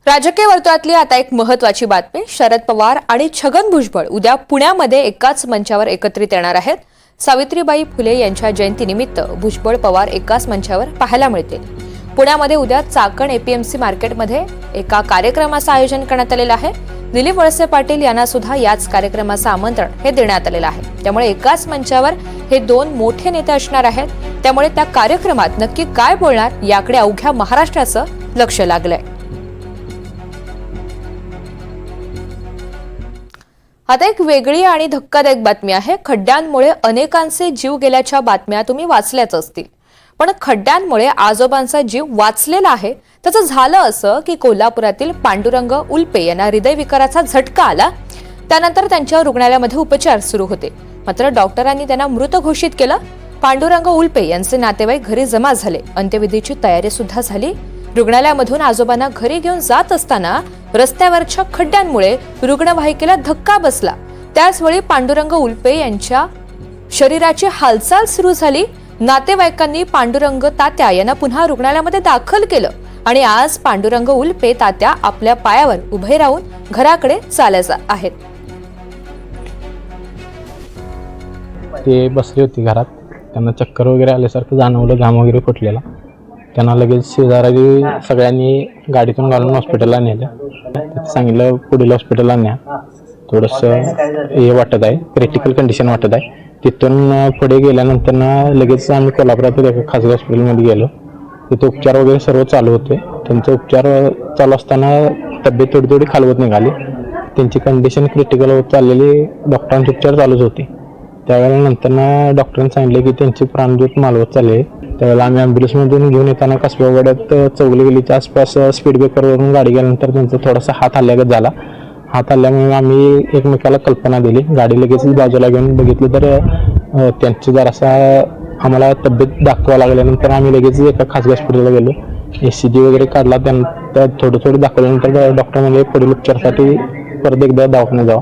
राजकीय वर्तुळातली आता एक महत्त्वाची बातमी। शरद पवार आणि छगन भुजबळ उद्या पुण्यामध्ये एकाच मंचावर एकत्रित येणार आहेत। सावित्रीबाई फुले यांच्या जयंतीनिमित्त भुजबळ पवार एकाच मंचावर पाहायला मिळतील। पुण्यामध्ये उद्या चाकण एपीएमसी मार्केटमध्ये एका कार्यक्रमाचं आयोजन करण्यात आलेलं आहे। दिलीप वळसे पाटील यांना सुद्धा याच कार्यक्रमाचं आमंत्रण हे देण्यात आलेलं आहे। त्यामुळे एकाच मंचावर हे दोन मोठे नेते असणार आहेत। त्यामुळे त्या कार्यक्रमात नक्की काय बोलणार याकडे अवघ्या महाराष्ट्राचं लक्ष लागलंय। आता एक वेगळी आणि धक्कादायक बातमी आहे। खड्ड्यांमुळे अनेकांचे जीव गेल्याच्या बातम्या तुम्ही वाचल्याच असतील, पण खड्ड्यांमुळे आजोबांचा जीव वाचलेला आहे। त्याचं झालं असं की कोल्हापुरातील पांडुरंग उल्पे यांना हृदयविकाराचा झटका आला। त्यानंतर त्यांच्या रुग्णालयामध्ये उपचार सुरू होते, मात्र डॉक्टरांनी त्यांना मृत घोषित केलं। पांडुरंग उल्पे यांचे नातेवाईक घरी जमा झाले। अंत्यविधीची तयारी सुद्धा झाली। रुग्णालयामधून आजोबांना घरी घेऊन जात असताना रस्त्यावरच्या खड्ड्यांमुळे रुग्णवाहिकेला धक्का बसला। त्याचवेळी पांडुरंग उल्पे यांच्या शरीराची हालचाल सुरू झाली। नातेवाईकांनी पांडुरंग तात्या यांना पुन्हा रुग्णालयामध्ये दाखल केलं आणि आज पांडुरंग उल्पे तात्या आपल्या पायावर उभे राहून घराकडे चालत आहेत। ते बसले होते घरात, त्यांना चक्कर वगैरे आल्यासारखं जाणवलं, घाम वगैरे फुटलेला। त्यांना लगेच शेजारी सगळ्यांनी गाडीतून घालून हॉस्पिटलला नेलं। सांगितलं पुढील हॉस्पिटलला न्या, थोडंसं हे वाटत आहे, क्रिटिकल कंडिशन वाटत आहे। तिथून पुढे गेल्यानंतर लगेच आम्ही कोल्हापुरातील एका खाजगी हॉस्पिटलमध्ये गेलो। तिथे उपचार वगैरे सर्व चालू होते। त्यांचे उपचार चालू असताना तब्येत थोडी खालवत निघाली। त्यांची कंडिशन क्रिटिकल होत चाललेली, डॉक्टरांचे उपचार चालूच होते। त्यावेळेला नंतर डॉक्टरांनी सांगितले की त्यांची प्राणज्योत मालवत चालली आहे। त्यावेळेला आम्ही ॲम्ब्युलन्समधून घेऊन येताना कसब्यावाड्यात चौगली गलीच्या आसपास स्पीड ब्रेकरवरून गाडी गेल्यानंतर त्यांचा थोडासा हात हल्ल्यागत झाला। हात हल्ल्यामुळे आम्ही एकमेकाला कल्पना दिली। गाडी लगेच बाजूला घेऊन बघितली तर त्यांची जरासा आम्हाला तब्येत दाखवा लागल्यानंतर आम्ही लगेच एका खाजगी हॉस्पिटलला गेलो। ECG वगैरे काढला, त्यानंतर थोडं दाखवल्यानंतर डॉक्टर म्हणजे पुढील उपचारासाठी परत एकदा दवाखान्यात जावा।